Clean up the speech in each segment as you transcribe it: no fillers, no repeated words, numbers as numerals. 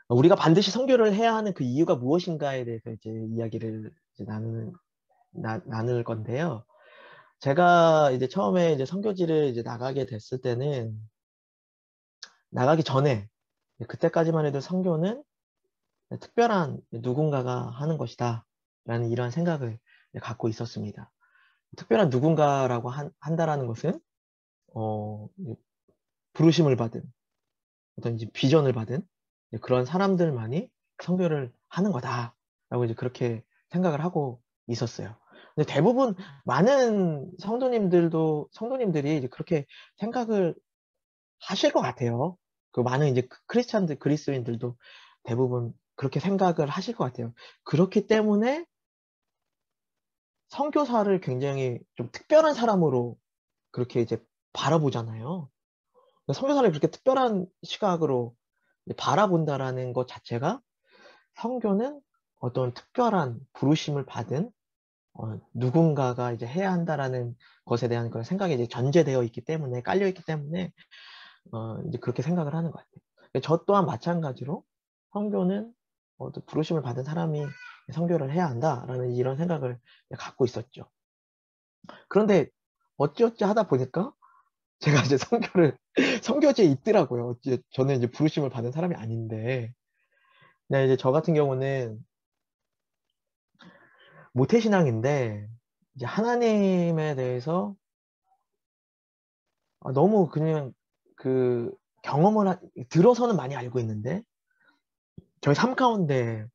우리가 반드시 선교를 해야 하는 그 이유가 무엇인가에 대해서 이제 이야기를 이제 나눌 건데요. 제가 이제 처음에 이제 선교지를 이제 나가게 됐을 때는, 나가기 전에, 그때까지만 해도 선교는 특별한 누군가가 하는 것이다 라는 이런 생각을 갖고 있었습니다. 특별한 누군가라고 한다라는 것은 이제 부르심을 받은, 어떤 이제 비전을 받은 이제 그런 사람들만이 선교를 하는 거다라고 이제 그렇게 생각을 하고 있었어요. 근데 대부분 많은 성도님들이 이제 그렇게 생각을 하실 것 같아요. 그 많은 이제 크리스찬들, 그리스도인들도 대부분 그렇게 생각을 하실 것 같아요. 그렇기 때문에 선교사를 굉장히 좀 특별한 사람으로 그렇게 이제 바라보잖아요. 선교사를 그렇게 특별한 시각으로 바라본다라는 것 자체가, 선교는 어떤 특별한 부르심을 받은 누군가가 이제 해야 한다라는 것에 대한 그런 생각이 이제 전제되어 있기 때문에, 깔려 있기 때문에 이제 그렇게 생각을 하는 것 같아요. 저 또한 마찬가지로 선교는 또 부르심을 받은 사람이 선교를 해야 한다라는 이런 생각을 갖고 있었죠. 그런데 어찌어찌 하다 보니까 제가 이제 선교지에 있더라고요. 저는 이제 부르심을 받은 사람이 아닌데, 그냥 이제 저 같은 경우는 모태신앙인데, 이제 하나님에 대해서 너무 그냥 그 들어서는 많이 알고 있는데, 저희 삶 가운데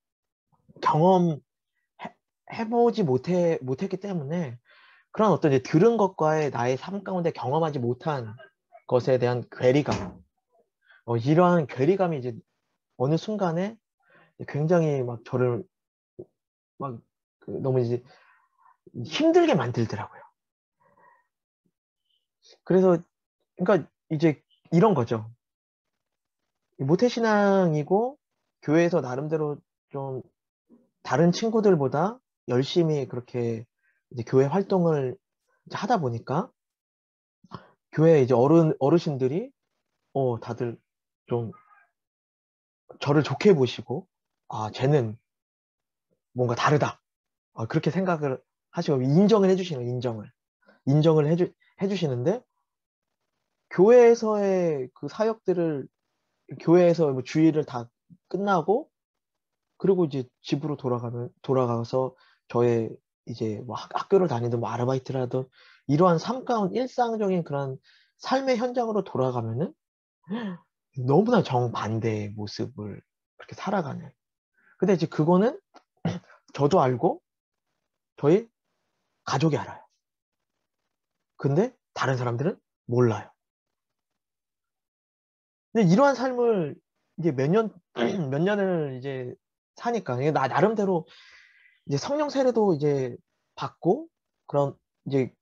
경험해보지 못했기 때문에, 그런 어떤 이제 들은 것과의 나의 삶 가운데 경험하지 못한 것에 대한 괴리감, 이러한 괴리감이 이제 어느 순간에 굉장히 막 저를 막 너무 이제 힘들게 만들더라고요. 그래서, 그러니까 이제 이런 거죠. 모태신앙이고 교회에서 나름대로 좀 다른 친구들보다 열심히 그렇게 이제 교회 활동을 이제 하다 보니까, 교회 이제 어르신들이 다들 좀 저를 좋게 보시고, 아, 쟤는 뭔가 다르다. 그렇게 생각을 하시고 인정을 해주시는, 인정을 해주시는데, 교회에서의 그 사역들을, 교회에서 뭐 주일을 다 끝나고, 그리고 이제 집으로 돌아가서 저의 이제 뭐 학교를 다니든 뭐 아르바이트를 하든 이러한 삶 가운데 일상적인 그런 삶의 현장으로 돌아가면은 너무나 정반대의 모습을 그렇게 살아가는. 근데 이제 그거는 저도 알고 저희 가족이 알아요. 근데 다른 사람들은 몰라요. 근데 이러한 삶을 이제 몇 년을 이제 사니까, 이게 나름대로 이제 성령 세례도 이제 받고, 그런 이제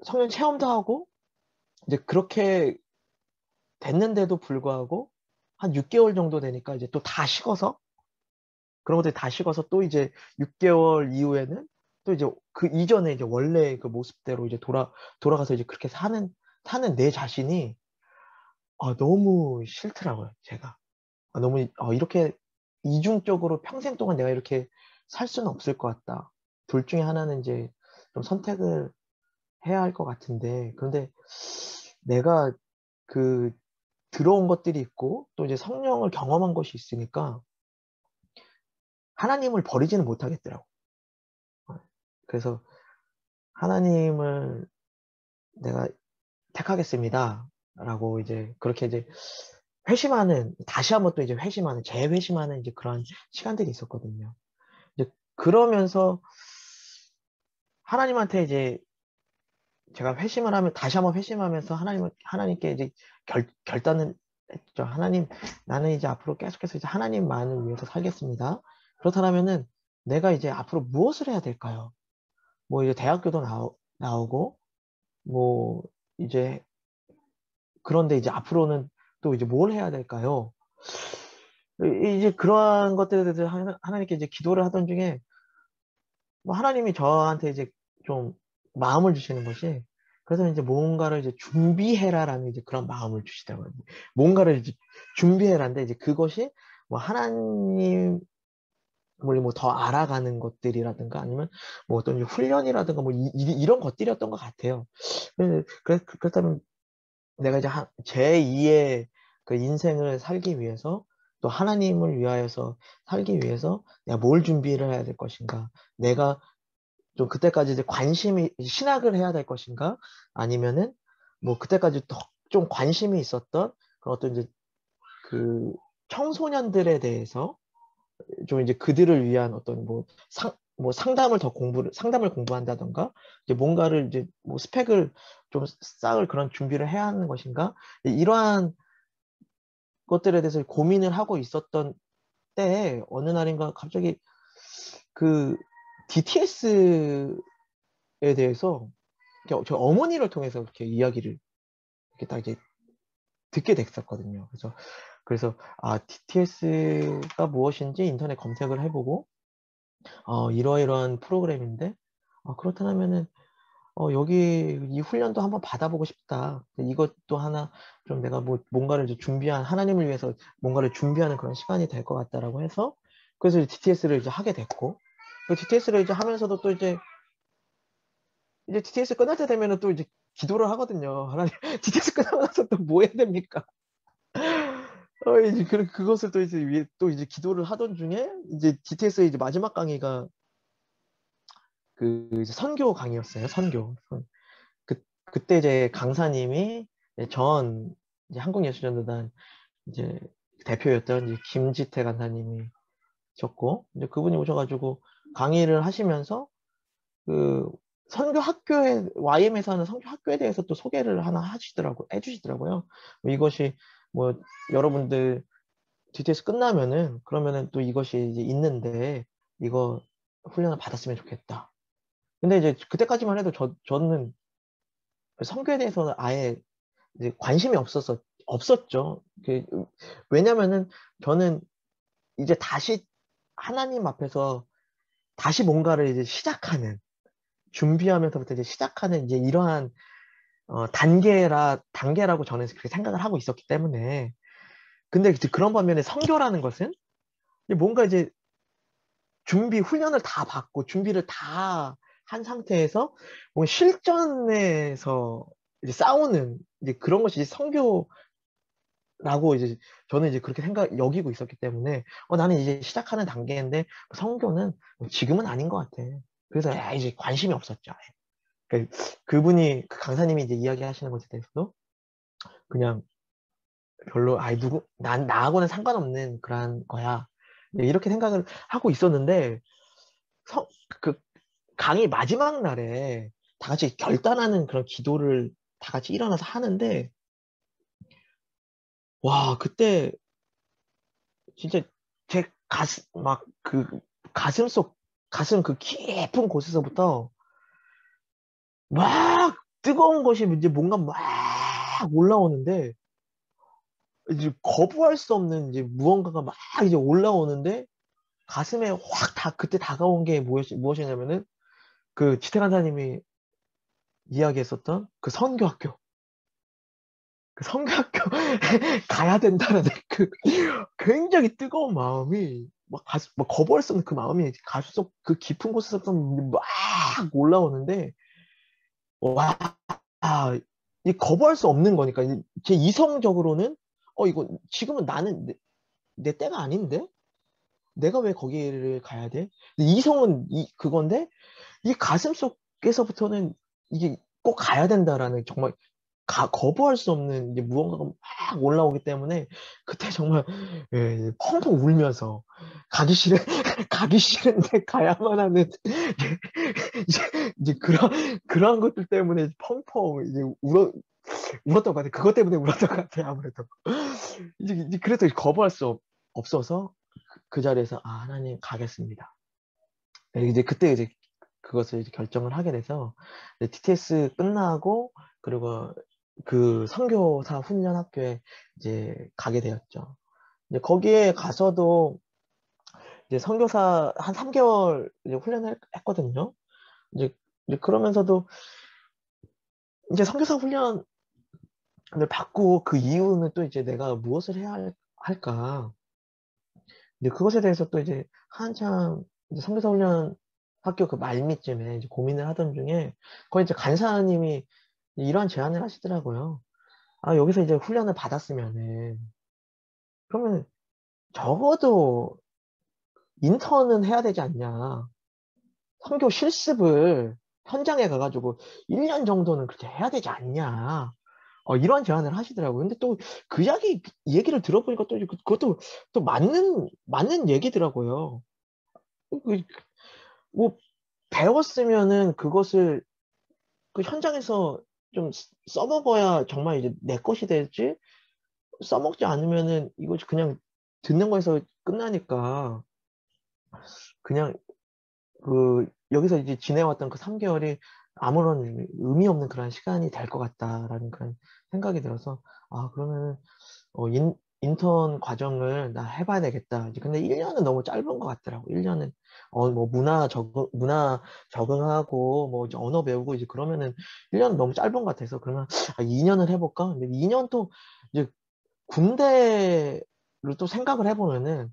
성령 체험도 하고, 이제 그렇게 됐는데도 불구하고 한 6개월 정도 되니까 이제 또 다 식어서, 그런 것들이 다 식어서 또 이제 6개월 이후에는 또 이제 그 이전에 이제 원래 그 모습대로 이제 돌아가서 이제 그렇게 사는 내 자신이 너무 싫더라고요, 제가. 너무 이렇게 이중적으로 평생 동안 내가 이렇게 살 수는 없을 것 같다. 둘 중에 하나는 이제 좀 선택을 해야 할 것 같은데, 그런데 내가 그 들어온 것들이 있고 또 이제 성령을 경험한 것이 있으니까 하나님을 버리지는 못하겠더라고. 그래서 하나님을 내가 택하겠습니다. 라고 이제 그렇게 이제 다시 한번 또 이제 재회심하는 이제 그런 시간들이 있었거든요. 이제 그러면서 하나님한테 이제 제가 다시 한번 회심하면서 하나님께 이제 결단을 했죠. 하나님, 나는 이제 앞으로 계속해서 이제 하나님만을 위해서 살겠습니다. 그렇다면은 내가 이제 앞으로 무엇을 해야 될까요? 뭐 이제 대학교도 나오고, 뭐 이제 그런데 이제 앞으로는 또 이제 뭘 해야 될까요? 이제 그러한 것들에 대해서 하나님께 이제 기도를 하던 중에, 뭐 하나님이 저한테 이제 좀 마음을 주시는 것이, 그래서 이제 뭔가를 이제 준비해라라는 이제 그런 마음을 주시더라고요. 뭔가를 이제 준비해라인데, 이제 그것이 뭐 하나님을 뭐 더 알아가는 것들이라든가 아니면 뭐 어떤 훈련이라든가 뭐 이런 것들이었던 것 같아요. 그렇다면 내가 이제 제2의 그 인생을 살기 위해서 또 하나님을 위하여서 살기 위해서 내가 뭘 준비를 해야 될 것인가? 내가 좀 그때까지 이제 관심이 신학을 해야 될 것인가? 아니면은 뭐 그때까지 더 좀 관심이 있었던 그런 어떤 이제 그 청소년들에 대해서 좀 이제 그들을 위한 어떤 뭐 상담을 공부한다던가 이제 뭔가를 이제 뭐 스펙을 좀 쌓을 그런 준비를 해야 하는 것인가? 이러한 것들에 대해서 고민을 하고 있었던 때에 어느 날인가 갑자기 그 DTS에 대해서 저 어머니를 통해서 이렇게 이야기를 이렇게 딱 이제 듣게 됐었거든요. 그래서 DTS가 무엇인지 인터넷 검색을 해보고 이러이러한 프로그램인데 그렇다면은 여기 이 훈련도 한번 받아보고 싶다. 이것도 하나 좀 내가 뭐 뭔가를 이제 하나님을 위해서 뭔가를 준비하는 그런 시간이 될 것 같다라고 해서 그래서 DTS를 이제 하게 됐고 그 DTS를 이제 하면서도 또 이제 DTS 끝날 때 되면은 또 이제 기도를 하거든요. 하나님, DTS 끝나고 나서 또 뭐 해야 됩니까? 이제 그것을 또 이제 또 이제 기도를 하던 중에 이제 DTS의 이제 마지막 강의가 그 이제 선교 강의였어요. 선교. 그때 이제 강사님이 이제 한국예술전도단 이제 대표였던 이제 김지태 강사님이 셨고 이제 그분이 오셔가지고 강의를 하시면서 그 선교 학교에 YM에서 하는 선교 학교에 대해서 또 소개를 하나 해주시더라고요. 뭐 이것이 뭐 여러분들 DTS 끝나면은 그러면은 또 이것이 이제 있는데 이거 훈련을 받았으면 좋겠다. 근데 이제 그때까지만 해도 저는 선교에 대해서는 아예 이제 관심이 없었죠. 왜냐면은 저는 이제 다시 하나님 앞에서 다시 뭔가를 이제 준비하면서부터 이제 시작하는 이제 이러한 단계라고 저는 그렇게 생각을 하고 있었기 때문에. 근데 이제 그런 반면에 선교라는 것은 뭔가 이제 훈련을 다 받고 준비를 다 한 상태에서 뭔가 실전에서 이제 싸우는 이제 그런 것이 이제 선교라고 이제 저는 이제 그렇게 여기고 있었기 때문에 나는 이제 시작하는 단계인데 선교는 지금은 아닌 것 같아. 그래서 이제 관심이 없었죠. 그 강사님이 이제 이야기하시는 것에 대해서도 그냥 별로 나하고는 상관없는 그런 거야. 이렇게 생각을 하고 있었는데 성, 그 강의 마지막 날에 다 같이 결단하는 그런 기도를 다 같이 일어나서 하는데 와 그때 진짜 제 가슴 속 가슴 그 깊은 곳에서부터 막 뜨거운 것이 이제 뭔가 막 올라오는데 이제 거부할 수 없는 이제 무언가가 막 이제 올라오는데 가슴에 그때 다가온 게 무엇이냐면은 그 지태 간사님이 이야기했었던 그 선교학교. 그 선교학교 가야 된다는 그 굉장히 뜨거운 마음이 막 거부할 수 없는 그 마음이 가슴 속 그 깊은 곳에서부터 막 올라오는데 와, 이 거부할 수 없는 거니까 제 이성적으로는 이거 지금은 내 때가 아닌데 내가 왜 거기를 가야 돼? 근데 이성은 그건데 이 가슴 속에서부터는 이게 꼭 가야 된다라는 정말 거부할 수 없는 이제 무언가가 막 올라오기 때문에 그때 정말 예, 펑펑 울면서 가기 싫은데 가야만 하는 이제 그런 것들 때문에 펑펑 이제 울었던 것 같아요. 그것 때문에 울었던 것 같아요. 아무래도 이제 그래서 거부할 수 없어서 그 자리에서 하나님 가겠습니다. 네, 이제 그때 이제 그것을 이제 결정을 하게 돼서 TTS 끝나고 그리고 그 선교사 훈련 학교에 이제 가게 되었죠. 이제 거기에 가서도 이제 선교사 한 3개월 이제 훈련을 했거든요. 이제, 이제 그러면서도 이제 선교사 훈련을 받고 그 이후는 또 이제 내가 무엇을 해야 할까? 근데 그것에 대해서 또 이제 한참 이제 선교사 훈련 학교 그 말미쯤에 이제 고민을 하던 중에 거기 이제 간사님이 이러한 제안을 하시더라고요. 아, 여기서 이제 훈련을 받았으면은 그러면 적어도 인턴은 해야 되지 않냐. 선교 실습을 현장에 가가지고 1년 정도는 그렇게 해야 되지 않냐. 이런 제안을 하시더라고요. 근데 또 그 얘기를 들어보니까 또 그것도 또 맞는 얘기더라고요. 그, 뭐, 배웠으면은 그것을 그 현장에서 좀 써먹어야 정말 이제 내 것이 될지, 써먹지 않으면은 이거 그냥 듣는 거에서 끝나니까, 그냥 여기서 이제 지내왔던 그 3개월이 아무런 의미 없는 그런 시간이 될 것 같다라는 그런 생각이 들어서, 아, 그러면, 인턴 과정을 나 해봐야 되겠다. 이제 근데 1년은 너무 짧은 것 같더라고. 1년은, 뭐, 문화 적응하고, 뭐, 이제 언어 배우고, 이제 그러면은 1년은 너무 짧은 것 같아서, 그러면, 2년을 해볼까? 근데 2년 또, 이제 군대를 또 생각을 해보면은,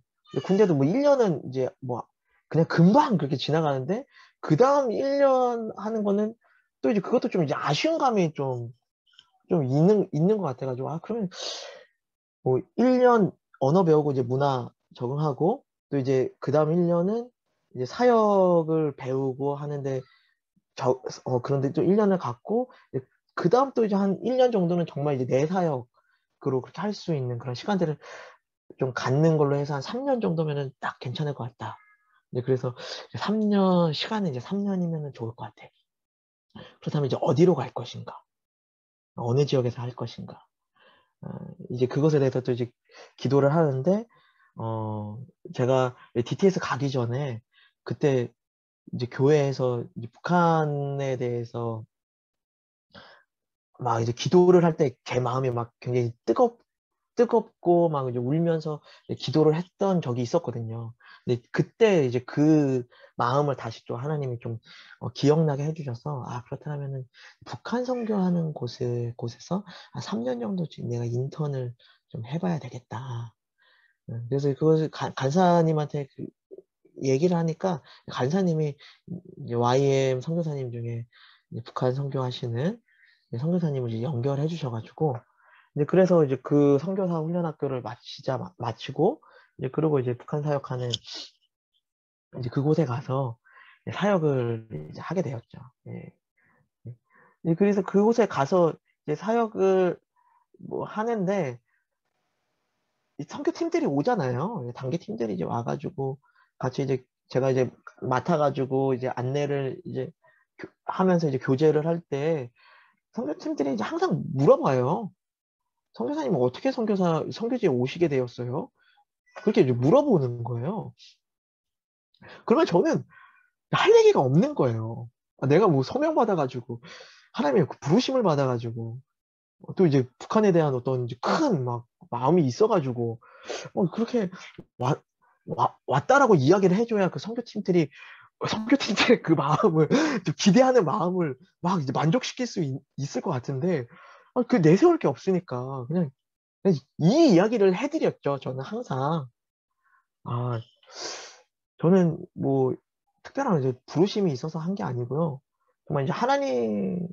군대도 뭐 1년은 이제 뭐, 그냥 금방 그렇게 지나가는데, 그 다음 1년 하는 거는 또 이제 그것도 좀 이제 아쉬운 감이 좀 있는 것 같아가지고, 아, 그러면 뭐 1년 언어 배우고 이제 문화 적응하고, 또 이제 그 다음 1년은 이제 사역을 배우고 하는데, 그런데 또 1년을 갖고, 그 다음 또 이제 한 1년 정도는 정말 이제 내 사역으로 그렇게 할 수 있는 그런 시간들을 좀 갖는 걸로 해서 한 3년 정도면은 딱 괜찮을 것 같다. 이제 그래서 시간은 이제 3년이면은 좋을 것 같아. 그렇다면 이제 어디로 갈 것인가? 어느 지역에서 할 것인가? 어, 이제 그것에 대해서 또 이제 기도를 하는데, 어, 제가 DTS 가기 전에 그때 이제 교회에서 이제 북한에 대해서 막 이제 기도를 할 때 제 마음이 막 굉장히 뜨겁고 막 이제 울면서 기도를 했던 적이 있었거든요. 근데 그때 이제 그 마음을 다시 또 하나님이 좀 기억나게 해주셔서, 아, 그렇다면은 북한 선교하는 곳에서 한 3년 정도 내가 인턴을 좀 해봐야 되겠다. 그래서 그것을 간사님한테 얘기를 하니까 간사님이 이제 YM 선교사님 중에 이제 북한 선교하시는 선교사님을 이제 연결해 주셔가지고, 이제 그래서 이제 그 선교사 훈련학교를 마치고, 이제 그리고 이제 북한 사역하는 이제 그곳에 가서 이제 사역을 이제 하게 되었죠. 예. 그래서 그곳에 가서 이제 사역을 뭐 하는데, 이 선교팀들이 오잖아요. 단계 팀들이 이제 와가지고 같이 이제 제가 이제 맡아가지고 이제 안내를 이제 하면서 이제 교제를 할 때 선교팀들이 이제 항상 물어봐요. 선교사님은 어떻게 선교지에 오시게 되었어요? 그렇게 이제 물어보는 거예요. 그러면 저는 할 얘기가 없는 거예요. 내가 뭐 서명 받아가지고 하나님의 그 부르심을 받아가지고 또 이제 북한에 대한 어떤 이제 큰 막 마음이 있어가지고 그렇게 와, 왔다라고 이야기를 해줘야 그 선교팀들의 그 마음을 좀 기대하는 마음을 막 이제 만족시킬 수 있을 것 같은데, 그 내세울 게 없으니까 그냥 이 이야기를 해드렸죠. 저는 항상. 아, 저는 뭐 특별한 이제 부르심이 있어서 한 게 아니고요. 정말 이제 하나님에게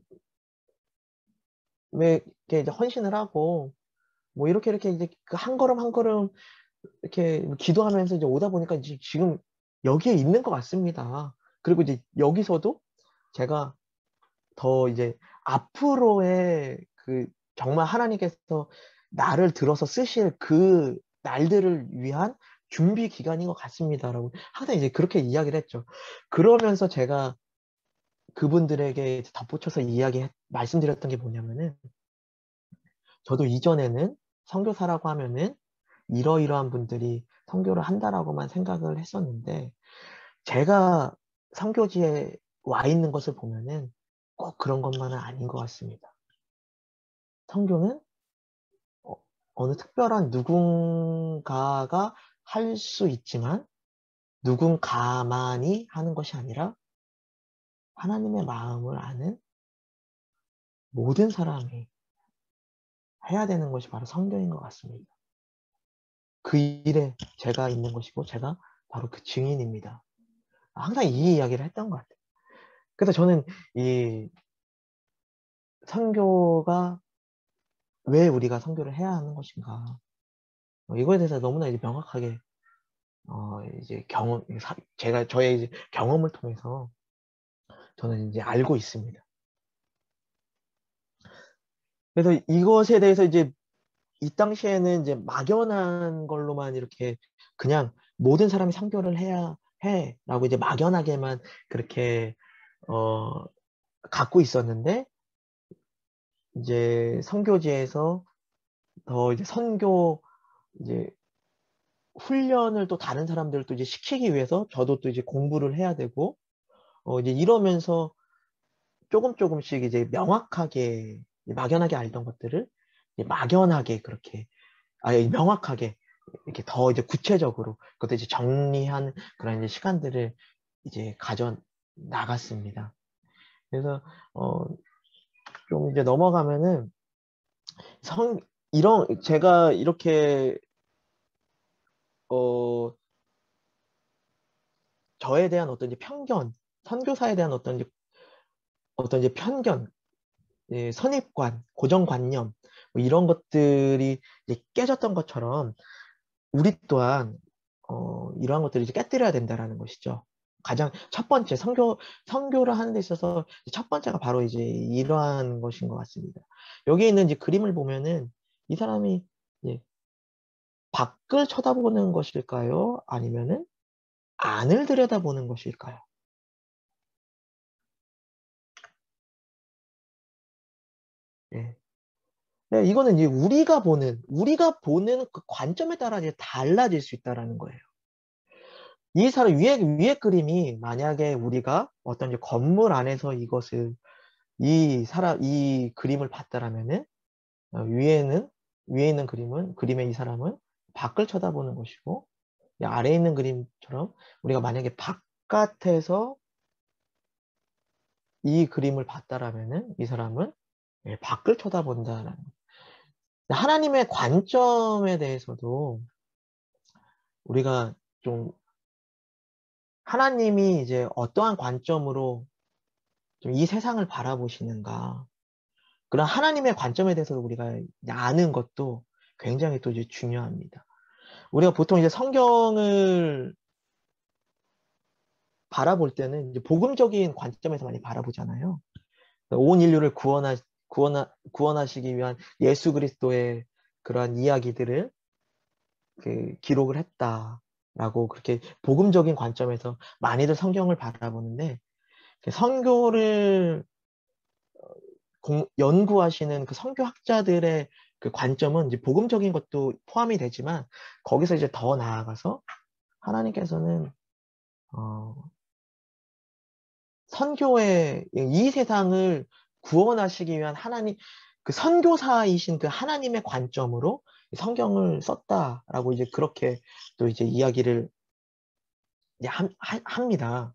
이제 헌신을 하고 뭐 이렇게 이제 그 한 걸음 한 걸음 이렇게 기도하면서 이제 오다 보니까 이제 지금 여기에 있는 것 같습니다. 그리고 이제 여기서도 제가 더 이제 앞으로의 그 정말 하나님께서 나를 들어서 쓰실 그 날들을 위한 준비 기간인 것 같습니다라고 항상 이제 그렇게 이야기를 했죠. 그러면서 제가 그분들에게 덧붙여서 말씀드렸던 게 뭐냐면은, 저도 이전에는 선교사라고 하면은 이러이러한 분들이 선교를 한다라고만 생각을 했었는데, 제가 선교지에 와 있는 것을 보면은 꼭 그런 것만은 아닌 것 같습니다. 선교는 어, 어느 특별한 누군가가 할 수 있지만 누군가만이 하는 것이 아니라 하나님의 마음을 아는 모든 사람이 해야 되는 것이 바로 선교인 것 같습니다. 그 일에 제가 있는 것이고 제가 바로 그 증인입니다. 항상 이 이야기를 했던 것 같아요. 그래서 저는 이 선교가 왜 우리가 선교를 해야 하는 것인가, 이거에 대해서 너무나 이제 명확하게 이제 제가 저의 이제 경험을 통해서 저는 이제 알고 있습니다. 그래서 이것에 대해서 이제 이 당시에는 이제 막연한 걸로만 이렇게 그냥 모든 사람이 선교를 해야 해라고 이제 막연하게만 그렇게 어 갖고 있었는데, 이제 선교지에서 더 이제 선교 이제 훈련을 또 다른 사람들을 또 이제 시키기 위해서 저도 또 이제 공부를 해야 되고, 이제 이러면서 조금씩 이제 명확하게 막연하게 알던 것들을 이제 막연하게 그렇게 명확하게 이렇게 더 이제 구체적으로 그것도 이제 정리한 그런 이제 시간들을 이제 가져 나갔습니다. 그래서 좀 이제 넘어가면은 이런 제가 이렇게 어 저에 대한 어떤 이제 편견, 선교사에 대한 어떤 이제 편견, 예, 선입관, 고정관념, 뭐 이런 것들이 이제 깨졌던 것처럼 우리 또한 이러한 것들을 이제 깨뜨려야 된다라는 것이죠. 가장 첫 번째 선교를 하는 데 있어서 첫 번째가 바로 이제 이러한 것인 것 같습니다. 여기에 있는 이제 그림을 보면은 이 사람이 이제 밖을 쳐다보는 것일까요? 아니면은 안을 들여다보는 것일까요? 예. 네, 이거는 이제 우리가 보는 그 관점에 따라 이제 달라질 수 있다라는 거예요. 이 사람 위에 그림이 만약에 우리가 어떤 이제 건물 안에서 이 그림을 봤다라면은 위에 있는 그림의 이 사람은 밖을 쳐다보는 것이고, 이 아래에 있는 그림처럼 우리가 만약에 바깥에서 이 그림을 봤다라면은 이 사람은 밖을 쳐다본다라는. 하나님의 관점에 대해서도 우리가 좀 하나님이 이제 어떠한 관점으로 좀 이 세상을 바라보시는가, 그런 하나님의 관점에 대해서도 우리가 이제 아는 것도 굉장히 또 이제 중요합니다. 우리가 보통 이제 성경을 바라볼 때는 이제 복음적인 관점에서 많이 바라보잖아요. 온 인류를 구원하시기 위한 예수 그리스도의 그러한 이야기들을 기록을 했다라고 그렇게 복음적인 관점에서 많이들 성경을 바라보는데, 선교를 연구하시는 그 선교학자들의 그 관점은 이제 복음적인 것도 포함이 되지만, 거기서 이제 더 나아가서 하나님께서는 어, 선교의 이 세상을 구원하시기 위한 그 선교사이신 그 하나님의 관점으로 성경을 썼다라고 이제 그렇게 또 이제 이야기를 이제 합니다.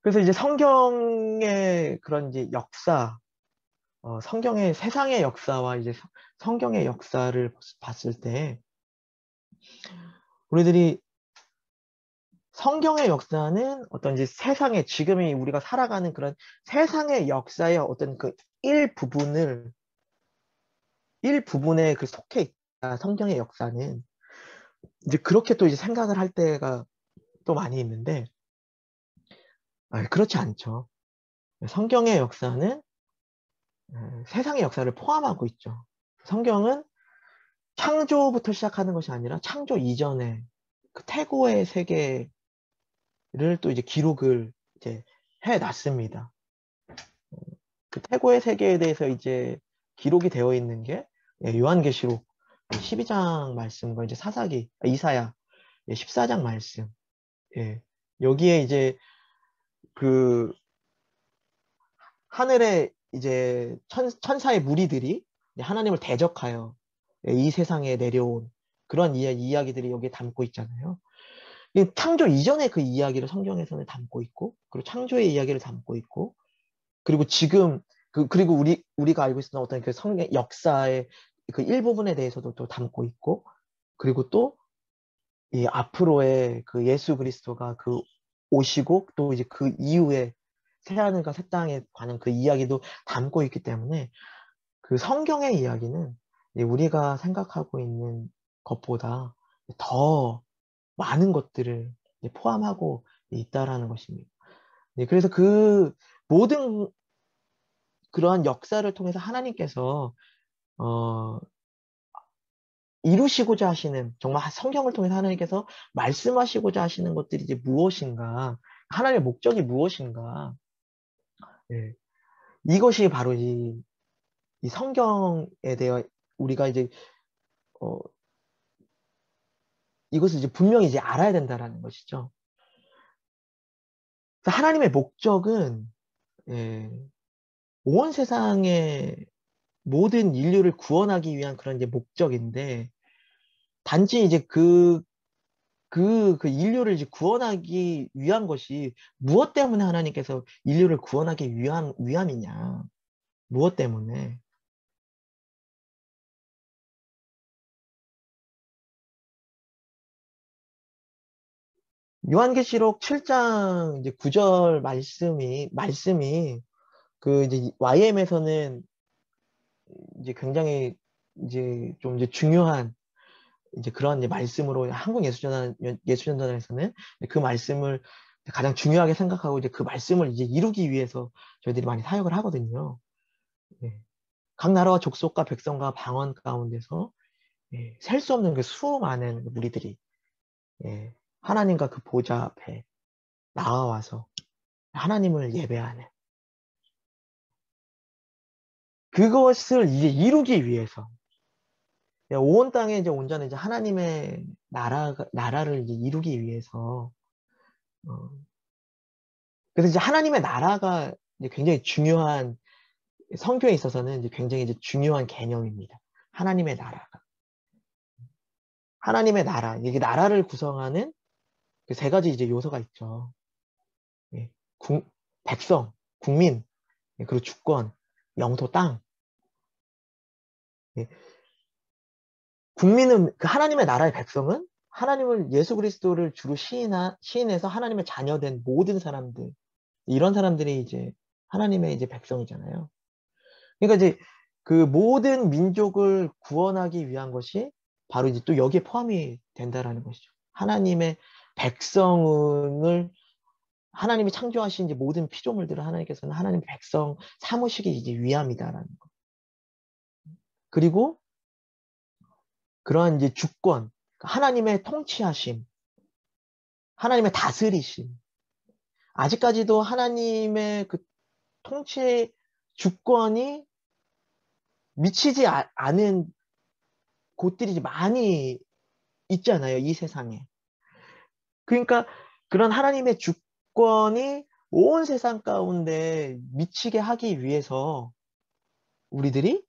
그래서 이제 성경의 그런 이제 역사, 성경의 세상의 역사와 이제 성경의 역사를 봤을 때 우리들이 성경의 역사는 어떤 이제 세상의 지금의 우리가 살아가는 그런 세상의 역사의 어떤 그 일부분에 그 속해 있다. 성경의 역사는 이제 그렇게 또 이제 생각을 할 때가 또 많이 있는데, 그렇지 않죠. 성경의 역사는 세상의 역사를 포함하고 있죠. 성경은 창조부터 시작하는 것이 아니라 창조 이전에 그 태고의 세계를 또 이제 기록을 이제 해놨습니다. 그 태고의 세계에 대해서 이제 기록이 되어 있는 게 요한계시록 12장 말씀과 이제 이사야 14장 말씀. 예. 여기에 이제 그 하늘에 이제 천사의 무리들이 하나님을 대적하여 이 세상에 내려온 그런 이야기들이 여기에 담고 있잖아요. 창조 이전의 그 이야기를 성경에서는 담고 있고, 그리고 창조의 이야기를 담고 있고, 그리고 지금 그리고 우리가 알고 있었던 어떤 그 성경 역사의 그 일부분에 대해서도 또 담고 있고, 그리고 또 이 앞으로의 그 예수 그리스도가 그 오시고 또 이제 그 이후에 새하늘과 새 땅에 관한 그 이야기도 담고 있기 때문에 그 성경의 이야기는 우리가 생각하고 있는 것보다 더 많은 것들을 포함하고 있다라는 것입니다. 그래서 그 모든 그러한 역사를 통해서 하나님께서 어, 이루시고자 하시는, 정말 성경을 통해서 하나님께서 말씀하시고자 하시는 것들이 이제 무엇인가, 하나님의 목적이 무엇인가, 예. 이것이 바로 이 성경에 대해 우리가 이제 어, 이것을 이제 분명히 이제 알아야 된다라는 것이죠. 하나님의 목적은 예, 온 세상의 모든 인류를 구원하기 위한 그런 이제 목적인데, 단지 이제 그 인류를 이제 구원하기 위한 것이 무엇 때문에 하나님께서 인류를 구원하기 위함이냐? 무엇 때문에? 요한계시록 7장 이제 9절 말씀이 그 이제 YM에서는 이제 굉장히 이제 좀 이제 중요한 이제 그런 이제 말씀으로 한국 예수전단에서는 그 말씀을 가장 중요하게 생각하고 이제 그 말씀을 이제 이루기 위해서 저희들이 많이 사역을 하거든요. 예. 각 나라와 족속과 백성과 방언 가운데서 예, 셀 수 없는 그 수많은 무리들이 예, 하나님과 그 보좌 앞에 나와와서 하나님을 예배하는 그것을 이제 이루기 위해서 예, 온 땅에 이제 온전히 이제 하나님의 나라를 이제 이루기 위해서 어, 그래서 이제 하나님의 나라가 이제 굉장히 중요한 성경에 있어서는 이제 굉장히 이제 중요한 개념입니다. 하나님의 나라가 하나님의 나라 이게 나라를 구성하는 그 세 가지 이제 요소가 있죠. 예, 백성, 국민, 예, 그리고 주권, 영토, 땅. 예, 국민은 그 하나님의 나라의 백성은 하나님을 예수 그리스도를 주로 시인해서 하나님의 자녀된 모든 사람들 이런 사람들이 이제 하나님의 이제 백성이잖아요. 그러니까 이제 그 모든 민족을 구원하기 위한 것이 바로 이제 또 여기에 포함이 된다라는 것이죠. 하나님의 백성을 하나님이 창조하신 이제 모든 피조물들을 하나님께서는 하나님의 백성 삼으시기 이제 위함이다라는 거. 그리고 그러한 이제 주권, 하나님의 통치하심, 하나님의 다스리심. 아직까지도 하나님의 그 통치 주권이 미치지 않은 곳들이 많이 있잖아요, 이 세상에. 그러니까 그런 하나님의 주권이 온 세상 가운데 미치게 하기 위해서 우리들이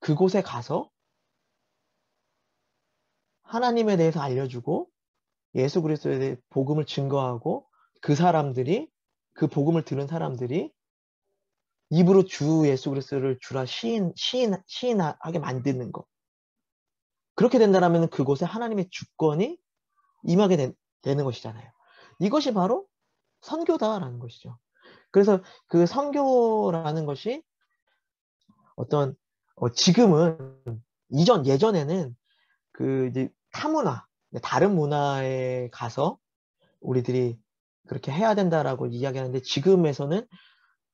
그곳에 가서 하나님에 대해서 알려주고 예수 그리스도에 대해 복음을 증거하고 그 사람들이 그 복음을 들은 사람들이 입으로 주 예수 그리스도를 주라 시인하게 만드는 것. 그렇게 된다면 그곳에 하나님의 주권이 임하게 되는 것이잖아요. 이것이 바로 선교다라는 것이죠. 그래서 그 선교라는 것이 어떤 지금은 예전에는 그 이제 타문화, 다른 문화에 가서 우리들이 그렇게 해야 된다라고 이야기하는데 지금에서는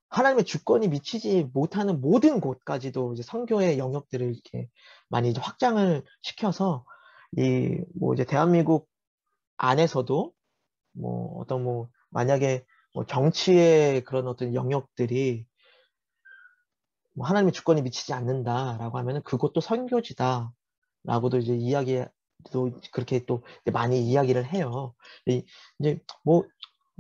하나님의 주권이 미치지 못하는 모든 곳까지도 이제 선교의 영역들을 이렇게 많이 이제 확장을 시켜서 이 뭐 이제 대한민국 안에서도 뭐 어떤 뭐 만약에 뭐 정치의 그런 어떤 영역들이 뭐 하나님의 주권이 미치지 않는다라고 하면은 그것도 선교지다라고도 이제 이야기도 그렇게 또 많이 이야기를 해요. 이제 뭐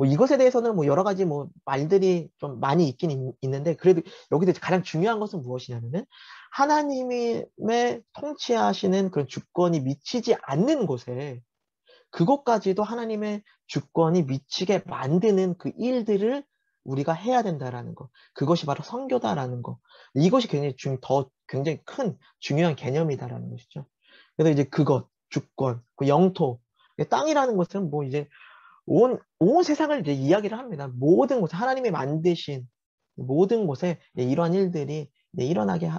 이것에 대해서는 뭐 여러 가지 뭐 말들이 좀 많이 있긴 있는데 그래도 여기서 가장 중요한 것은 무엇이냐면은 하나님의 통치하시는 그런 주권이 미치지 않는 곳에 그것까지도 하나님의 주권이 미치게 만드는 그 일들을 우리가 해야 된다라는 거. 그것이 바로 선교다라는 거. 이것이 굉장히 큰 중요한 개념이다라는 것이죠. 그래서 이제 그것, 주권, 그 영토, 땅이라는 것은 뭐 이제 온 세상을 이제 이야기를 합니다. 모든 곳에 하나님이 만드신 모든 곳에 이러한 일들이 일어나기를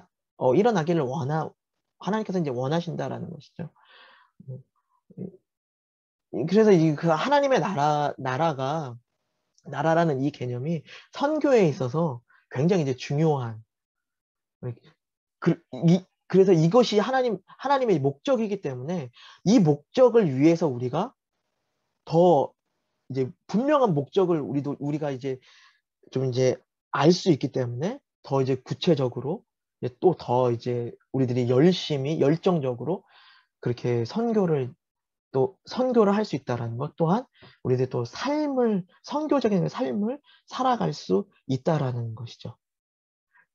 하나님께서 이제 원하신다라는 것이죠. 그래서 그 하나님의 나라라는 이 개념이 선교에 있어서 굉장히 이제 중요한, 그래서 이것이 하나님의 목적이기 때문에 이 목적을 위해서 우리가 더 이제 분명한 목적을 우리가 이제 좀 이제 알 수 있기 때문에 더 이제 구체적으로 또 더 이제 우리들이 열정적으로 그렇게 선교를 할 수 있다라는 것 또한 우리들 또 선교적인 삶을 살아갈 수 있다라는 것이죠.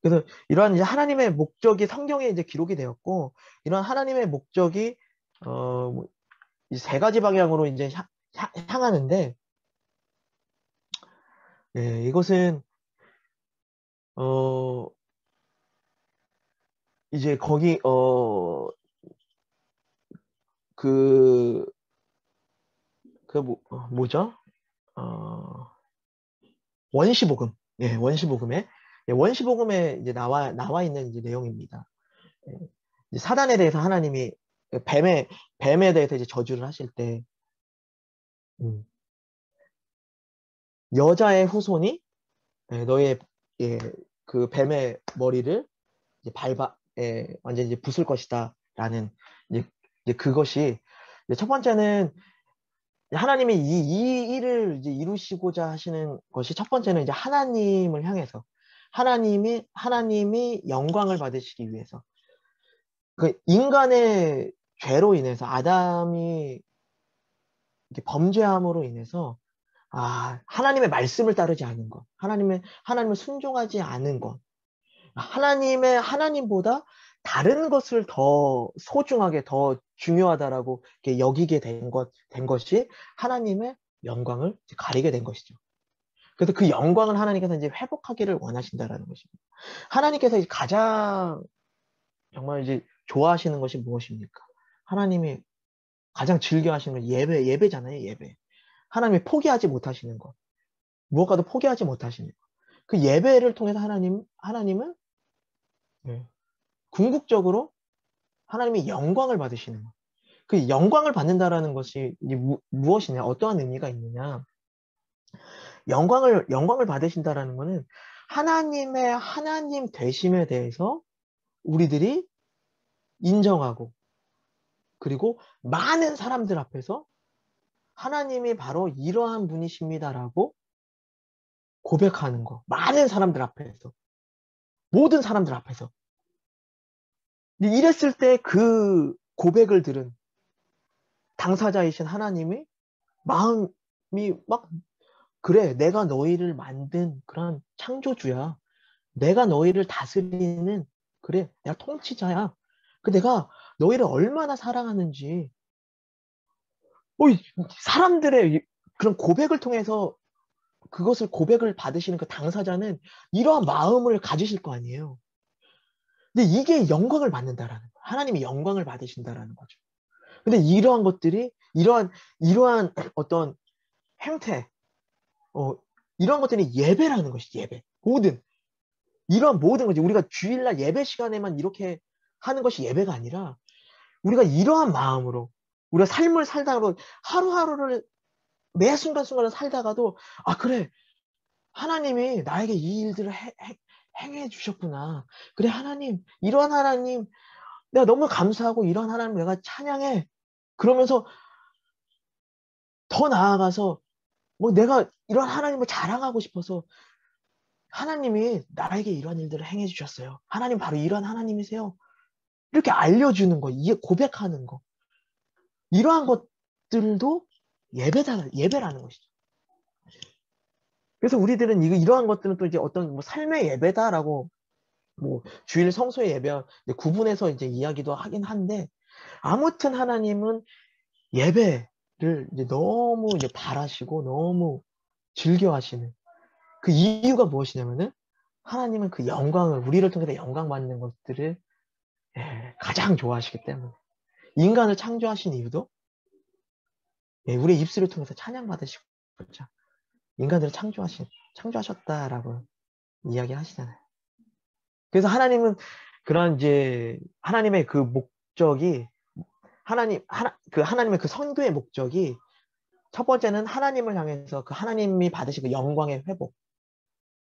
그래서 이러한 이제 하나님의 목적이 성경에 이제 기록이 되었고, 이런 하나님의 목적이 뭐 이세 가지 방향으로 이제 향하는데, 이것은 어 이제 거기 그 뭐죠? 어 원시복음. 원시복음에 원시복음에 이제 나와 있는 이제 내용입니다. 예, 이제 사단에 대해서 하나님이 뱀에 대해서 이제 저주를 하실 때, 음, 여자의 후손이 너의 예, 그 뱀의 머리를 이제 완전 이제 부술 것이다라는 이제, 그것이 이제 첫 번째는 하나님이 이 일을 이제 이루시고자 하시는 것이 첫 번째는 이제 하나님을 향해서 하나님이 영광을 받으시기 위해서 그 인간의 죄로 인해서 아담이 이렇게 범죄함으로 인해서 하나님의 말씀을 따르지 않은 것, 하나님을 순종하지 않은 것, 하나님보다 다른 것을 더 소중하게 더 중요하다라고 이렇게 여기게 된 것이 하나님의 영광을 가리게 된 것이죠. 그래서 그 영광을 하나님께서 이제 회복하기를 원하신다라는 것입니다. 하나님께서 이제 가장 정말 이제 좋아하시는 것이 무엇입니까? 하나님이 가장 즐겨 하시는 건 예배잖아요, 예배. 하나님이 포기하지 못하시는 것. 무엇과도 포기하지 못하시는 것. 그 예배를 통해서 하나님은 예, 궁극적으로 하나님이 영광을 받으시는 것. 그 영광을 받는다라는 것이 이제 무엇이냐, 어떠한 의미가 있느냐. 영광을 받으신다라는 것은 하나님의 하나님 되심에 대해서 우리들이 인정하고, 그리고 많은 사람들 앞에서 하나님이 바로 이러한 분이십니다라고 고백하는 거. 많은 사람들 앞에서. 모든 사람들 앞에서. 이랬을 때 그 고백을 들은 당사자이신 하나님이 마음이 막, 그래, 내가 너희를 만든 그런 창조주야. 내가 너희를 다스리는, 그래, 내가 통치자야. 내가 너희를 얼마나 사랑하는지. 사람들의 그런 고백을 통해서 그것을 고백을 받으시는 그 당사자는 이러한 마음을 가지실 거 아니에요. 근데 이게 영광을 받는다라는 거예요. 하나님이 영광을 받으신다라는 거죠. 근데 이러한 어떤 행태, 이러한 것들이 예배라는 것이 예배. 이러한 모든 것이 우리가 주일날 예배 시간에만 이렇게 하는 것이 예배가 아니라 우리가 이러한 마음으로 우리가 삶을 살다가 하루하루를 매 순간순간을 살다가도 그래, 하나님이 나에게 이 일들을 행해 주셨구나. 그래, 하나님, 이러한 하나님 내가 너무 감사하고 이러한 하나님 내가 찬양해. 그러면서 더 나아가서 뭐 내가 이런 하나님을 자랑하고 싶어서 하나님이 나에게 이러한 일들을 행해 주셨어요. 하나님 바로 이러한 하나님이세요. 이렇게 알려주는 거, 이게 고백하는 거. 이러한 것들도 예배라는 것이죠. 그래서 우리들은 이러한 것들은 또 이제 어떤 뭐 삶의 예배다라고 뭐 주일 성소의 예배와 구분해서 이제 이야기도 하긴 한데, 아무튼 하나님은 예배를 이제 너무 이제 바라시고 너무 즐겨하시는 그 이유가 무엇이냐면은 하나님은 그 영광을 우리를 통해서 영광 받는 것들을 가장 좋아하시기 때문에 인간을 창조하신 이유도 우리의 입술을 통해서 찬양 받으시고 그렇죠. 인간들을 창조하셨다라고 이야기를 하시잖아요. 그래서 하나님은 그런 이제 하나님의 그 목적이 하나님의 그 선교의 목적이 첫 번째는 하나님을 향해서 그 하나님이 받으신 그 영광의 회복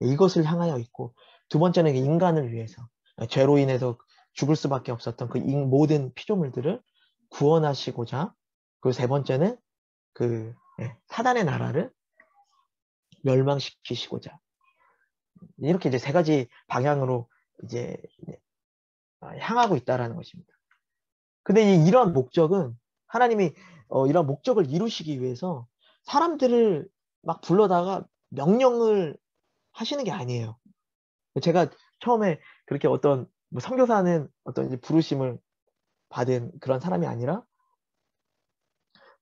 이것을 향하여 있고 두 번째는 인간을 위해서 죄로 인해서 죽을 수밖에 없었던 그 모든 피조물들을 구원하시고자 그리고 세 번째는 그 사단의 나라를 멸망시키시고자 이렇게 이제 세 가지 방향으로 이제 향하고 있다라는 것입니다. 근데 이런 목적은 하나님이 이런 목적을 이루시기 위해서 사람들을 막 불러다가 명령을 하시는 게 아니에요. 제가 처음에 그렇게 어떤 뭐 선교사는 어떤 이제 부르심을 받은 그런 사람이 아니라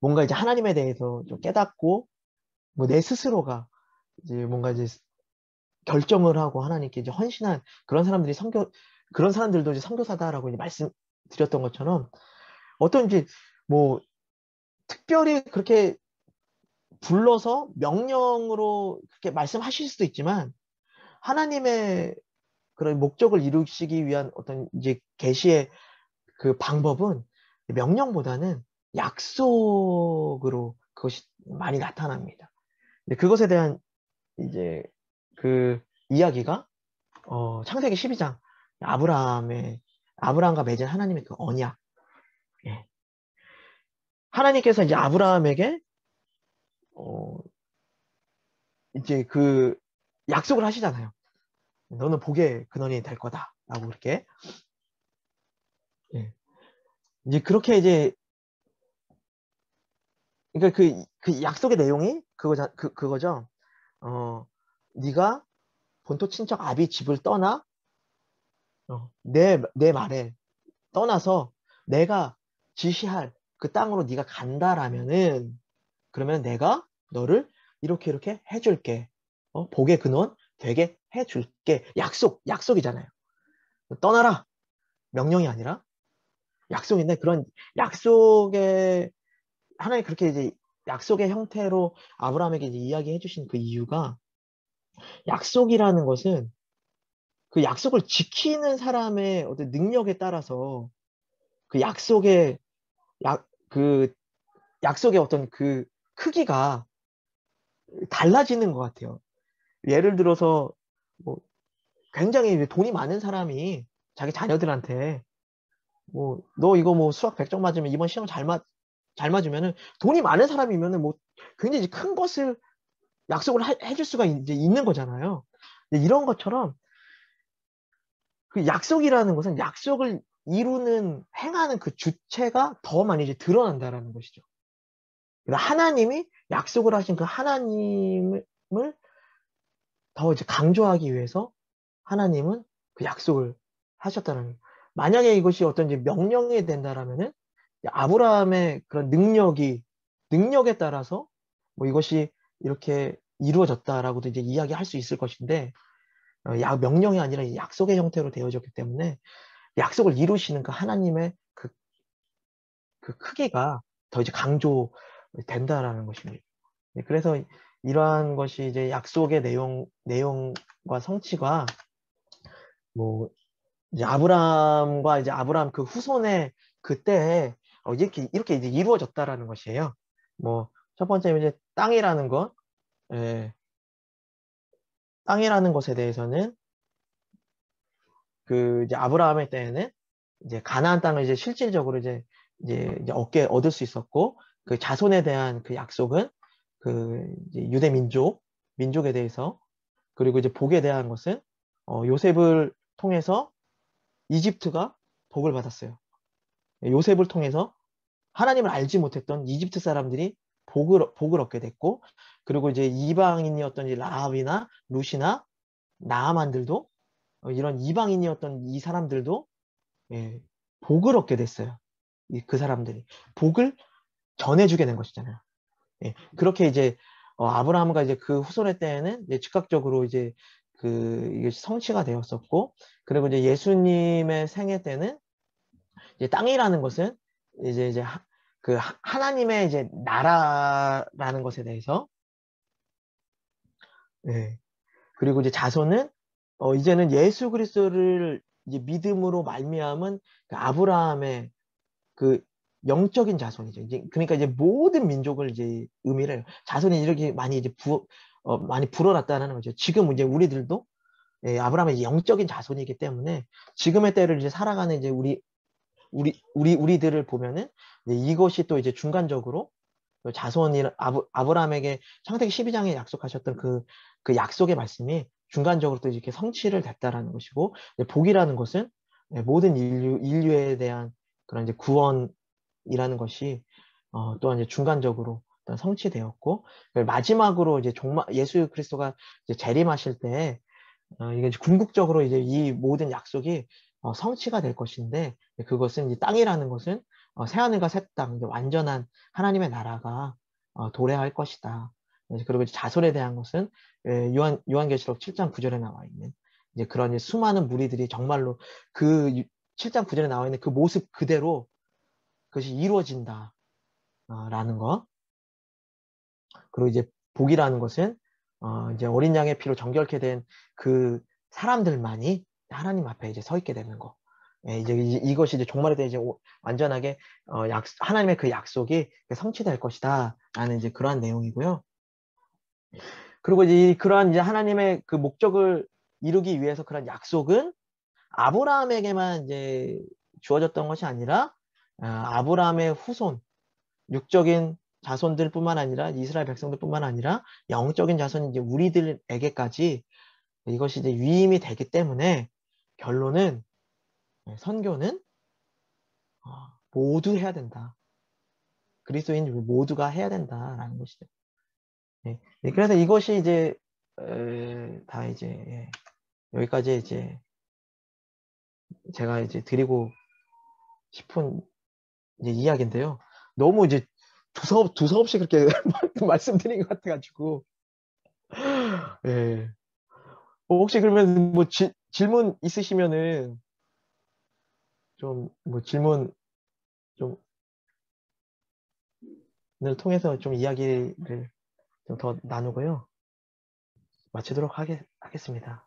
뭔가 이제 하나님에 대해서 좀 깨닫고 뭐 내 스스로가 이제 뭔가 이제 결정을 하고 하나님께 이제 헌신한 그런 사람들도 이제 선교사다라고 이제 말씀드렸던 것처럼 어떤 이제 뭐 특별히 그렇게 불러서 명령으로 그렇게 말씀하실 수도 있지만 하나님의 그런 목적을 이루시기 위한 어떤 이제 계시의 그 방법은 명령보다는 약속으로 그것이 많이 나타납니다. 근데 그것에 대한 이제 그 이야기가 창세기 12장 아브라함과 맺은 하나님의 그 언약. 예. 하나님께서 이제 아브라함에게 이제 그 약속을 하시잖아요. 너는 복의 근원이 될 거다라고 그렇게. 예. 이제 그렇게 이제 그러니까 그 약속의 내용이 그거죠. 네가 본토 친척 아비 집을 떠나 내 말에 떠나서 내가 지시할 그 땅으로 네가 간다라면은 그러면 내가 너를 이렇게 해줄게. 복의 근원 되게 해줄게. 약속이잖아요. 떠나라. 명령이 아니라 약속인데 그런 약속의 하나님 그렇게 이제 약속의 형태로 아브라함에게 이제 이야기해 주신 그 이유가 약속이라는 것은 그 약속을 지키는 사람의 어떤 능력에 따라서 그 그 약속의 어떤 그 크기가 달라지는 것 같아요. 예를 들어서 뭐 굉장히 돈이 많은 사람이 자기 자녀들한테 뭐 너 이거 뭐 수학 100점 맞으면 이번 시험 잘 맞으면은 돈이 많은 사람이면은 뭐 굉장히 큰 것을 약속을 해줄 수가 이제 있는 거잖아요. 이런 것처럼 그 약속이라는 것은 약속을 행하는 그 주체가 더 많이 이제 드러난다라는 것이죠. 그러니까 하나님이 약속을 하신 그 하나님을 더 이제 강조하기 위해서 하나님은 그 약속을 하셨다는 거예요. 만약에 이것이 어떤 이제 명령이 된다라면은 아브라함의 그런 능력에 따라서 뭐 이것이 이렇게 이루어졌다라고도 이제 이야기할 수 있을 것인데 명령이 아니라 약속의 형태로 되어졌기 때문에 약속을 이루시는 그 하나님의 그 크기가 더 이제 강조된다라는 것입니다. 그래서 이러한 것이 이제 약속의 내용과 성취가 뭐 이제 아브라함 그 후손의 그때에 이렇게 이제 이루어졌다라는 것이에요. 뭐 첫 번째 이제 예, 땅이라는 것에 대해서는 그 이제 아브라함의 때에는 이제 가나안 땅을 이제 실질적으로 이제 얻을 수 있었고 그 자손에 대한 그 약속은 그 이제 유대 민족에 대해서 그리고 이제 복에 대한 것은 요셉을 통해서 이집트가 복을 받았어요. 요셉을 통해서 하나님을 알지 못했던 이집트 사람들이 복을 얻게 됐고 그리고 이제 이방인이었던 라합이나 룻이나 나아만들도 이런 이방인이었던 이 사람들도 예, 복을 얻게 됐어요. 그 사람들이 복을 전해주게 된 것이잖아요. 예, 그렇게 이제 아브라함과 이제 그 후손의 때에는 이제 즉각적으로 이제 이게 성취가 되었었고, 그리고 이제 예수님의 생애 때는 이제 땅이라는 것은 이제 하나님의 이제 나라라는 것에 대해서, 예. 그리고 이제 자손은 이제는 예수 그리스도를 이제 믿음으로 말미암은 그 아브라함의 그 영적인 자손이죠. 이제 그러니까 이제 모든 민족을 이제 의미를 해요. 자손이 이렇게 많이 이제 많이 불어났다는 거죠. 지금 이제 우리들도 아브라함의 영적인 자손이기 때문에 지금의 때를 이제 살아가는 이제 우리들을 보면은 이제 이것이 또 이제 중간적으로 자손이 아브라함에게 창세기 12장에 약속하셨던 그 약속의 말씀이 중간적으로 또 이렇게 성취를 됐다라는 것이고, 복이라는 것은 모든 인류에 대한 그런 이제 구원이라는 것이 또한 이제 중간적으로 일단 성취되었고, 마지막으로 이제 예수 그리스도가 이제 재림하실 때 이게 이제 궁극적으로 이제 이 모든 약속이 성취가 될 것인데, 그것은 이 땅이라는 것은 새하늘과 새 땅, 완전한 하나님의 나라가 도래할 것이다. 그리고 이제 자손에 대한 것은 요한계시록 7장 9절에 나와 있는 이제 그런 이제 수많은 무리들이 정말로 그 7장 9절에 나와 있는 그 모습 그대로 그것이 이루어진다. 라는 거. 그리고 이제 복이라는 것은 이제 어린 양의 피로 정결케 된 그 사람들만이 하나님 앞에 이제 서 있게 되는 거. 예, 이제 이것이 이제 종말에 대해 이제 완전하게 하나님의 그 약속이 성취될 것이다. 라는 이제 그러한 내용이고요. 그리고 이제 그러한 이제 하나님의 그 목적을 이루기 위해서 그런 약속은 아브라함에게만 이제 주어졌던 것이 아니라 아브라함의 후손, 육적인 자손들뿐만 아니라 이스라엘 백성들뿐만 아니라 영적인 자손인 이제 우리들에게까지 이것이 이제 위임이 되기 때문에 결론은 선교는 모두 해야 된다. 그리스도인 모두가 해야 된다라는 것이죠. 네. 그래서 이것이 이제 다 이제 여기까지 이제 제가 이제 드리고 싶은 이제 이야기인데요. 너무 이제 두서없이 그렇게 말씀드린 것 같아가지고. 예. 혹시 그러면 뭐 질문 있으시면은 좀 뭐 질문 좀을 통해서 좀 이야기를 좀 더 나누고요. 마치도록 하겠습니다.